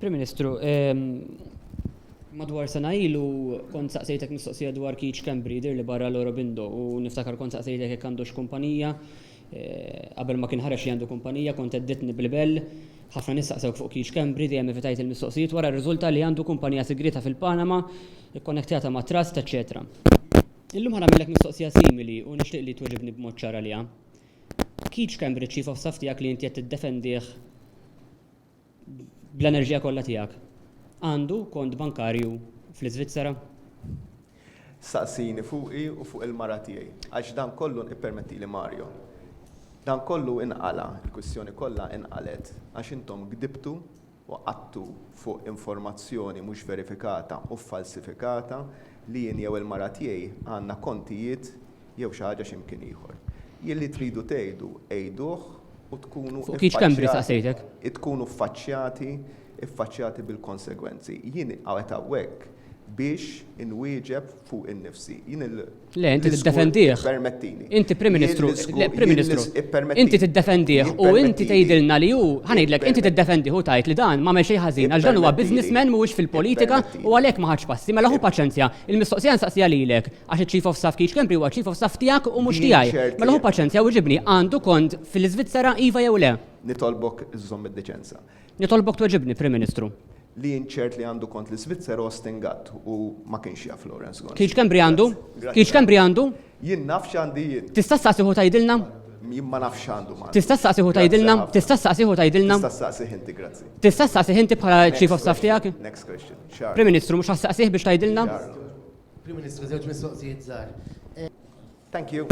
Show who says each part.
Speaker 1: Prim Ministru, madwar sena ilu kont saqsejtek mistoqsija dwar Keach Cambry dir li barra l-Orobindo u niftakar kont saqsejtek jekk għandux kumpanija qabel ma kien ħareġ li għandu kumpanija kont edditni bil-bell ħafna nistaqsewk fuq Keach Cambry dejjem evitajt il-mistoqsijiet wara r-riżulta li għandu kumpanija segreta fil-Panama ikkonnektjata ma' trust, eċetera. Illum ħanamillek mistoqsija simili u nixtieq li tweġibni b'mod ċara liha. Keach Cambry Chief of Staff tiegħek li inti qed tiddefendih bl-enerġija kollha tiegħek. Għandu kont bankarju fl-Iżvizzera?
Speaker 2: Saqsini fuqi u fuq il-mara tiegħi. Għax dan kollu ippermetti li Mario. Dan kollu inqala, il-kwistjoni kollha inqalet għax intom gdibtu u qattu fuq informazzjoni mhux verifikata u falsifikata li jien jew il-mara tiegħi għandna kontijiet jew xi ħaġa x'imkien ieħor. Jien li tridu tgħidu għejduh u tkunu
Speaker 1: Fuq Keach Cambry saqsejtek?
Speaker 2: Tkunu iffaċċjati bil-konsegwenzi. Jien għawet hawnhekk biex inwieġeb fuq in-nifsi.
Speaker 1: Le, inti tiddefendih.
Speaker 2: Permettini.
Speaker 1: Inti Prim Ministru, inti tiddefendih u inti tgħidilna li hu ħanejdlek inti tiddefendih u tgħid li dan m'għamel xejn ħażin għax dan huwa businessman mhuwiex fil-politika u għalhekk ma ħadx passi. Mela hu paċenzja, il-mistoqsija nsaqsija lilek għax il-Chief of Staff Keach Cambry huwa Chief of Staff tiegħek u mhux tiegħi. Mela hu paċenzja u ġibni għandu kont fil-Iżvizzera iva jew le?
Speaker 2: Nitolbok iżżomm id-deċenza.
Speaker 1: Nitolbok tweġibni, Prim Ministru.
Speaker 2: Li inċert li għandu kont l-Iżvizzera ostingat u ma kienx jaf Lawrence Gons.
Speaker 1: Keach Cambry għandu? Keach Cambry għandu?
Speaker 2: Jien naf x'għandi jien.
Speaker 1: Tista' staqsiħu tgħidilna?
Speaker 2: Jien ma nafx għandu ma.
Speaker 1: Tista' staqsiħu tgħidilna? Tista' staqsiħu tgħidilna?
Speaker 2: Tista' staqsih inti, grazzi.
Speaker 1: Tista' staqsih inti bħala Chief of Staff tiegħek?
Speaker 2: Next question.
Speaker 1: Prim Ministru mhux ħassaqsih biex tgħidilna?
Speaker 3: Prim Ministru, żewġ mistoqsijiet żgħar.
Speaker 2: Thank you.